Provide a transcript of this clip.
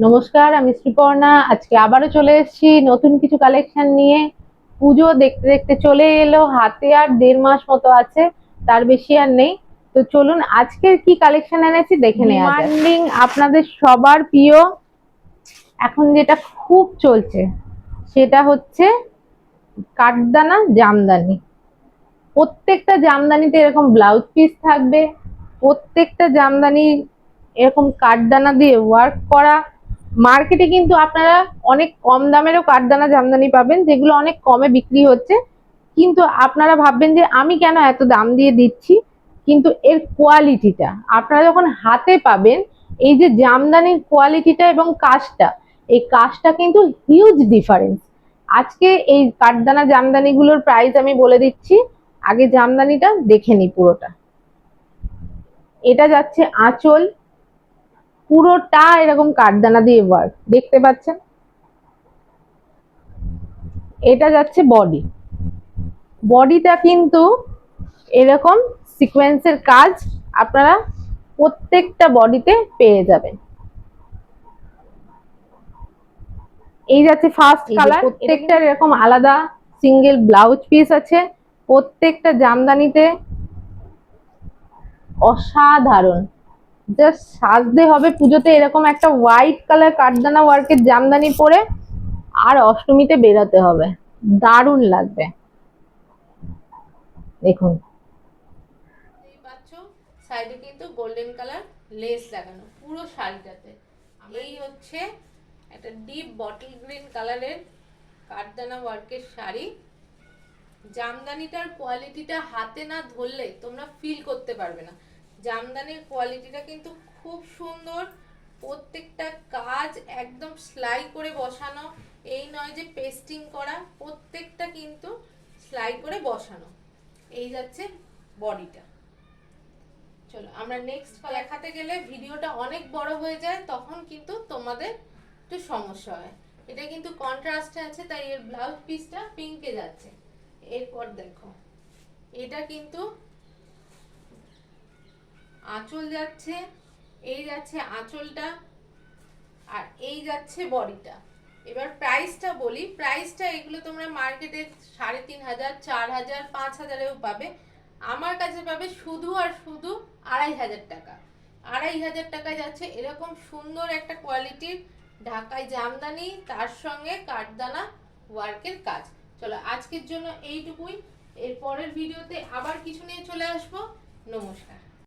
নমস্কার, আমি শ্রীপর্ণা। আজকে আবারও চলে এসেছি নতুন কিছু কালেকশন নিয়ে। পুজো দেখতে দেখতে চলে এলো, হাতে আর 1.5 মাস মতো আছে, তার বেশি আর নেই। তো চলুন আজকের কি কালেকশন এনেছি দেখে নেওয়া যাক। ডিমান্ডিং, আপনাদের সবার প্রিয়, এখন যেটা খুব চলছে সেটা হচ্ছে কাঠদানা জামদানি। প্রত্যেকটা জামদানিতে এরকম ব্লাউজ পিস থাকবে, প্রত্যেকটা জামদানি এরকম কাঠদানা দিয়ে ওয়ার্ক করা। মার্কেটে কিন্তু আপনারা অনেক কম দামেরও কাঠদানা জামদানি পাবেন, যেগুলো অনেক কমে বিক্রি হচ্ছে। কিন্তু আপনারা ভাববেন যে আমি কেন এত দাম দিয়ে দিচ্ছি, কিন্তু এর কোয়ালিটিটা আপনারা যখন হাতে পাবেন, এই যে জামদানির কোয়ালিটিটা এবং কাজটা, এই কাজটা কিন্তু হিউজ ডিফারেন্স। আজকে এই কাঠদানা জামদানিগুলোর প্রাইস আমি বলে দিচ্ছি। আগে জামদানিটা দেখে নি পুরোটা। এটা যাচ্ছে আঁচল, পুরোটা এরকম কাঠদানা দিয়ে ওয়ার্ক, দেখতে পাচ্ছেন। এটা যাচ্ছে বডি, বডিটা কিন্তু এরকম সিকোয়েন্সের কাজ আপনারা প্রত্যেকটা বডিতে পেয়ে যাবেন। এই যাচ্ছে ফার্স্ট কালার, প্রত্যেকটার এরকম আলাদা সিঙ্গেল ব্লাউজ পিস আছে। প্রত্যেকটা জামদানিতে অসাধারণ, জাস্ট সাজতে হবে পুজোতে এরকম একটা হোয়াইট কালার কাঠদানা ওয়ার্কের জামদানি পরে, আর অষ্টমীতে বেরোতে হবে, দারুণ লাগবে। দেখুন সাইডে কিন্তু গোল্ডেন কালার লেস লাগানো পুরো শাড়িটাতে। এই হচ্ছে একটা ডিপ বটল গ্রিন কালারের কাঠদানা ওয়ার্কের শাড়ি। জামদানিটার কোয়ালিটিটা হাতে না ধরলে তোমরা ফিল করতে পারবে না। জামদানির কোয়ালিটিটা কিন্তু খুব সুন্দর, প্রত্যেকটা কাজ একদম সেলাই করে বসানো, এই নয় যে পেস্টিং করা, প্রত্যেকটা কিন্তু সেলাই করে বসানো। এই যাচ্ছে বডিটা। চলো আমরা নেক্সট দেখাতে গেলে ভিডিওটা অনেক বড় হয়ে যায়, তখন কিন্তু তোমাদের একটু সমস্যা হয়। এটা কিন্তু কন্ট্রাস্টে আছে, তাই এর ব্লাউজ পিসটা পিঙ্কে যাচ্ছে। এরপর দেখো, এটা কিন্তু আঁচল যাচ্ছে, এই যাচ্ছে আঁচলটা, আর এই যাচ্ছে বডিটা। এবার প্রাইসটা বলি, প্রাইসটা এগুলো তোমরা মার্কেটে 3,500, 4,000, 5,000-এও পাবে। আমার কাছে পাবে শুধু আর শুধু 2,500 টাকা। 2,500 টাকায় যাচ্ছে এরকম সুন্দর একটা কোয়ালিটির ঢাকাই জামদানি, তার সঙ্গে কাঠদানা ওয়ার্কের কাজ। চলো আজকের জন্য এইটুকুই, এর পরের ভিডিওতে আবার কিছু নিয়ে চলে আসবো। নমস্কার।